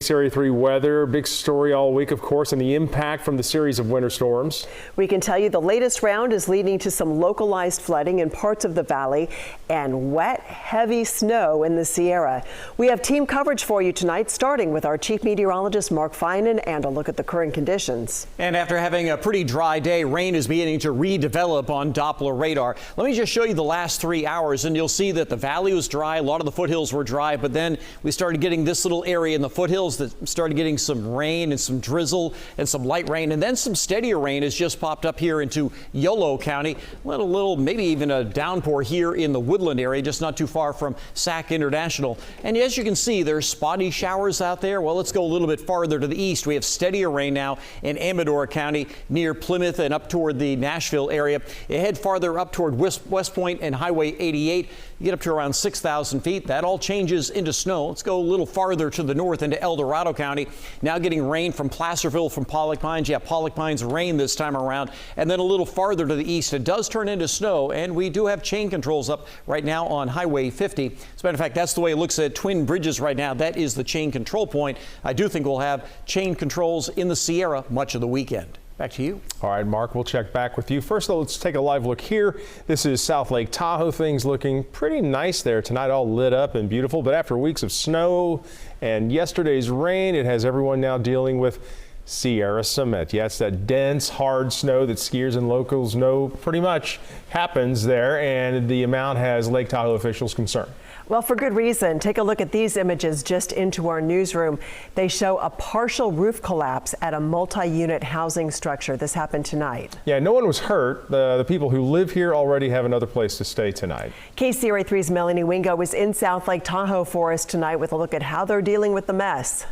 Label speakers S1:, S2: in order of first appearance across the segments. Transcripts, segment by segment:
S1: KCRA 3 weather, big story all week, of course, and the impact from the series of winter storms.
S2: We can tell you the latest round is leading to some localized flooding in parts of the valley and wet, heavy snow in the Sierra. We have team coverage for you tonight, starting with our chief meteorologist, Mark Finan, and a look at the current conditions.
S3: And after having a pretty dry day, rain is beginning to redevelop on Doppler radar. Let me just show you the last 3 hours, and you'll see that the valley was dry. A lot of the foothills were dry, but then we started getting this little area in the foothills that started getting some rain and some drizzle and some light rain, and then some steadier rain has just popped up here into Yolo County. A little, maybe even a downpour here in the Woodland area, just not too far from Sac International. And as you can see, there's spotty showers out there. Well, let's go a little bit farther to the east. We have steadier rain now in Amador County near Plymouth and up toward the Nashville area. You head farther up toward West Point and Highway 88. You get up to around 6,000 feet. That all changes into snow. Let's go a little farther to the north into El Dorado County. Now getting rain from Placerville, from Pollock Pines. Yeah, Pollock Pines rain this time around. And then a little farther to the east, it does turn into snow. And we do have chain controls up right now on Highway 50. As a matter of fact, that's the way it looks at Twin Bridges right now. That is the chain control point. I do think we'll have chain controls in the Sierra much of the weekend. Back to you.
S1: All right, Mark, we'll check back with you. First, though, let's take a live look here. This is South Lake Tahoe. Things looking pretty nice there tonight, all lit up and beautiful. But after weeks of snow and yesterday's rain, it has everyone now dealing with Sierra cement. Yeah, it's that dense, hard snow that skiers and locals know pretty much happens there, and the amount has Lake Tahoe officials concerned.
S2: Well, for good reason. Take a look at these images just into our newsroom. They show a partial roof collapse at a multi-unit housing structure. This happened tonight. Yeah,
S1: no one was hurt. The people who live here already have another place to stay tonight.
S2: KCRA 3's Melanie Wingo was in South Lake Tahoe for us tonight with a look at how they're dealing with the mess.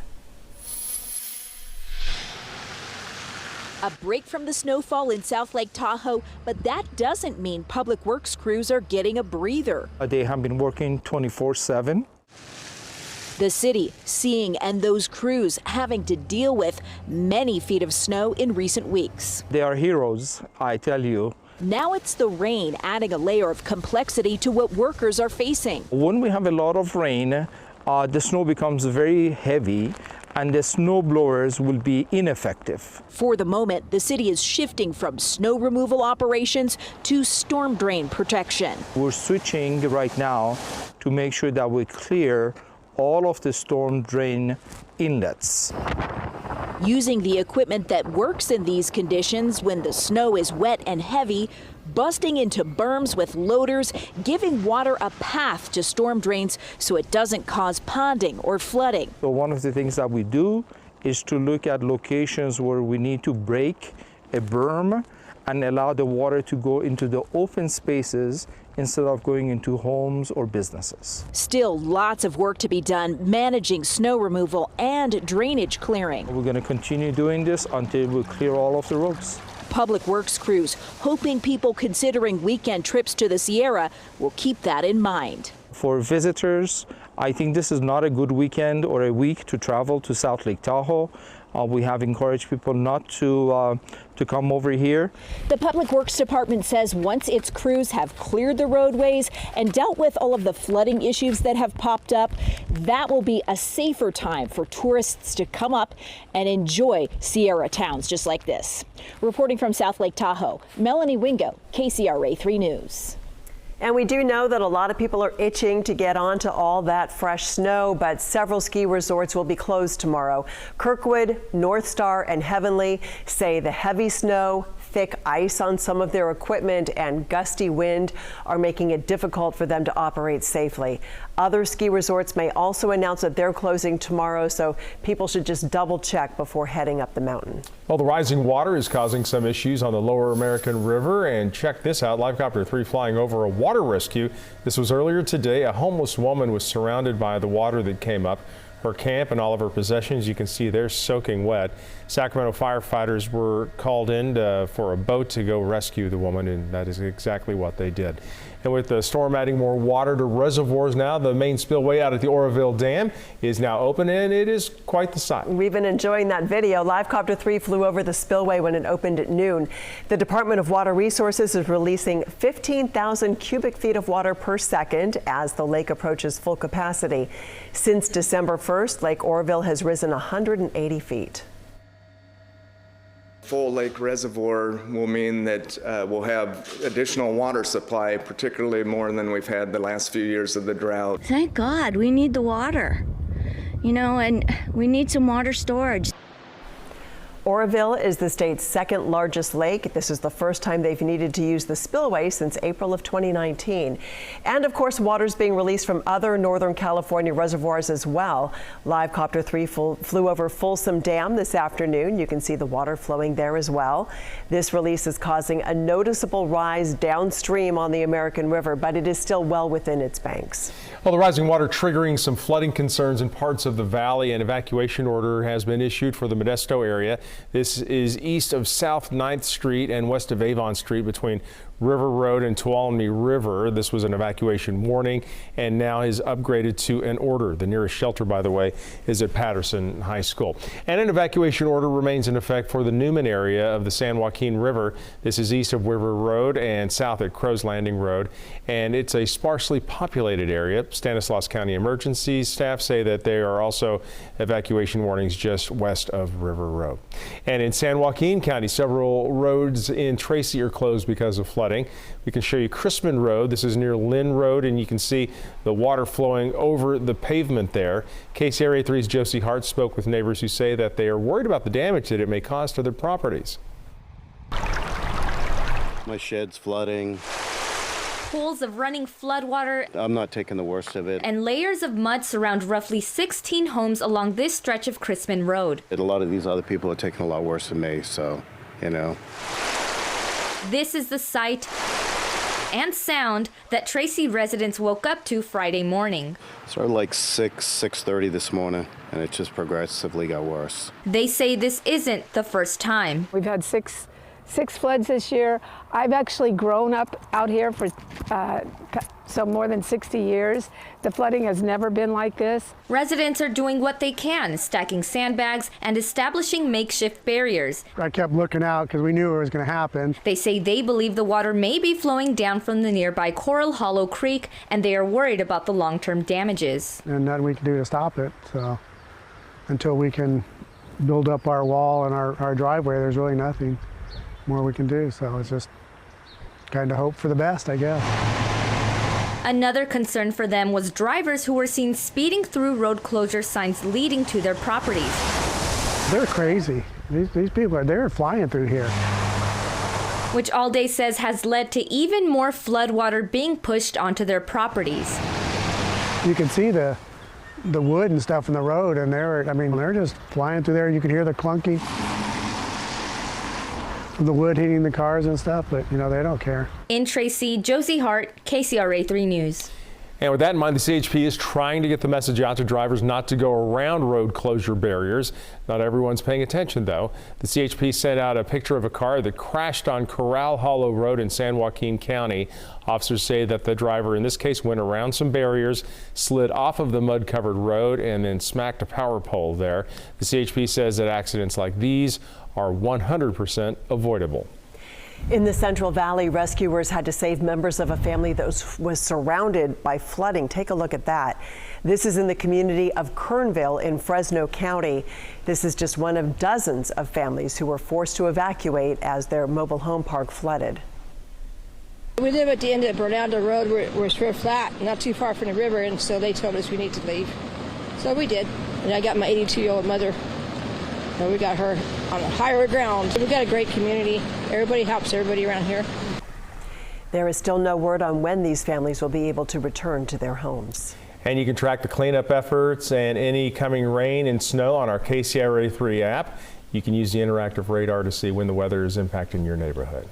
S4: A break from the snowfall in South Lake Tahoe, but that doesn't mean public works crews are getting a breather.
S5: They have been working 24/7.
S4: The city seeing and those crews having to deal with many feet of snow in recent weeks.
S5: They are heroes, I tell you.
S4: Now it's the rain adding a layer of complexity to what workers are facing.
S5: When we have a lot of rain, the snow becomes very heavy, and the snow blowers will be ineffective.
S4: For the moment, the city is shifting from snow removal operations to storm drain protection.
S5: We're switching right now to make sure that we clear all of the storm drain inlets.
S4: Using the equipment that works in these conditions when the snow is wet and heavy, busting into berms with loaders, giving water a path to storm drains so it doesn't cause ponding or flooding.
S5: So one of the things that we do is to look at locations where we need to break a berm and allow the water to go into the open spaces instead of going into homes or businesses.
S4: Still lots of work to be done managing snow removal and drainage clearing.
S5: We're going to continue doing this until we clear all of the roads.
S4: Public Works crews hoping people considering weekend trips to the Sierra will keep that in mind.
S5: For visitors, I think this is not a good weekend or a week to travel to South Lake Tahoe. We have encouraged people not to come over here.
S4: The Public Works Department says once its crews have cleared the roadways and dealt with all of the flooding issues that have popped up, that will be a safer time for tourists to come up and enjoy Sierra towns just like this. Reporting from South Lake Tahoe, Melanie Wingo, KCRA 3 News.
S2: And we do know that a lot of people are itching to get onto all that fresh snow, but several ski resorts will be closed tomorrow. Kirkwood, North Star, and Heavenly say the heavy snow, thick ice on some of their equipment, and gusty wind are making it difficult for them to operate safely. Other ski resorts may also announce that they're closing tomorrow, so people should just double check before heading up the mountain.
S1: Well, the rising water is causing some issues on the Lower American River, and check this out. Livecopter 3 flying over a water rescue. This was earlier today. A homeless woman was surrounded by the water that came up. Her camp and all of her possessions, you can see they're soaking wet. Sacramento firefighters were called in for a boat to go rescue the woman, and that is exactly what they did. And with the storm adding more water to reservoirs now, the main spillway out at the Oroville Dam is now open, and it is quite the sight.
S2: We've been enjoying that video. Live Copter 3 flew over the spillway when it opened at noon. The Department of Water Resources is releasing 15,000 cubic feet of water per second as the lake approaches full capacity. Since December 1st, Lake Oroville has risen 180 feet.
S6: Full lake reservoir will mean that we'll have additional water supply, particularly more than we've had the last few years of the drought.
S7: Thank God, we need the water, you know, and we need some water storage.
S2: Oroville is the state's second largest lake. This is the first time they've needed to use the spillway since April of 2019. And of course, water's being released from other Northern California reservoirs as well. Live Copter 3 flew over Folsom Dam this afternoon. You can see the water flowing there as well. This release is causing a noticeable rise downstream on the American River, but it is still well within its banks.
S1: Well, the rising water triggering some flooding concerns in parts of the valley. An evacuation order has been issued for the Modesto area. This is east of South 9th Street and west of Avon Street between River Road and Tuolumne River. This was an evacuation warning and now is upgraded to an order. The nearest shelter, by the way, is at Patterson High School. And an evacuation order remains in effect for the Newman area of the San Joaquin River. This is east of River Road and south at Crow's Landing Road. And it's a sparsely populated area. Stanislaus County Emergency staff say that there are also evacuation warnings just west of River Road. And in San Joaquin County, several roads in Tracy are closed because of flooding. We can show you Chrisman Road. This is near Lynn Road, and you can see the water flowing over the pavement there. KCRA 3's Josie Hart spoke with neighbors who say that they are worried about the damage that it may cause to their properties.
S8: My shed's flooding.
S9: Pools of running floodwater.
S8: I'm not taking the worst of it.
S9: And layers of mud surround roughly 16 homes along this stretch of Chrisman Road.
S8: A lot of these other people are taking a lot worse than me, so, you know.
S9: This is the sight and sound that Tracy residents woke up to Friday morning.
S8: Started like 6:30 this morning, and it just progressively got worse.
S9: They say this isn't the first time.
S10: We've had six floods this year. I've actually grown up out here for more than 60 years. The flooding has never been like this.
S9: Residents are doing what they can, stacking sandbags and establishing makeshift barriers.
S11: I kept looking out because we knew it was going to happen.
S9: They say they believe the water may be flowing down from the nearby Coral Hollow Creek, and they are worried about the long-term damages.
S11: And nothing we can do to stop it. So until we can build up our wall and our driveway, there's really nothing more we can do. So it's just kind of hope for the best, I guess.
S9: Another concern for them was drivers who were seen speeding through road closure signs leading to their properties.
S11: They're crazy. These people they're flying through here.
S9: Which Allday says has led to even more floodwater being pushed onto their properties.
S11: You can see the wood and stuff in the road, and they're just flying through there. You can hear the clunking, the wood hitting the cars and stuff, but you know, they don't care.
S9: In Tracy, Josie Hart, KCRA 3 News.
S1: And with that in mind, the CHP is trying to get the message out to drivers not to go around road closure barriers. Not everyone's paying attention, though. The CHP sent out a picture of a car that crashed on Corral Hollow Road in San Joaquin County. Officers say that the driver in this case went around some barriers, slid off of the mud-covered road, and then smacked a power pole there. The CHP says that accidents like these are 100% avoidable.
S2: In the Central Valley, rescuers had to save members of a family that was surrounded by flooding. Take a look at that. This is in the community of Kernville in Fresno County. This is just one of dozens of families who were forced to evacuate as their mobile home park flooded.
S12: We live at the end of Bernaldo Road where it's real flat, not too far from the river, and so they told us we need to leave. So we did. And I got my 82-year-old mother. And we got her on the higher ground. We've got a great community. Everybody helps everybody around here.
S2: There is still no word on when these families will be able to return to their homes.
S1: And you can track the cleanup efforts and any coming rain and snow on our KCRA 3 app. You can use the interactive radar to see when the weather is impacting your neighborhood.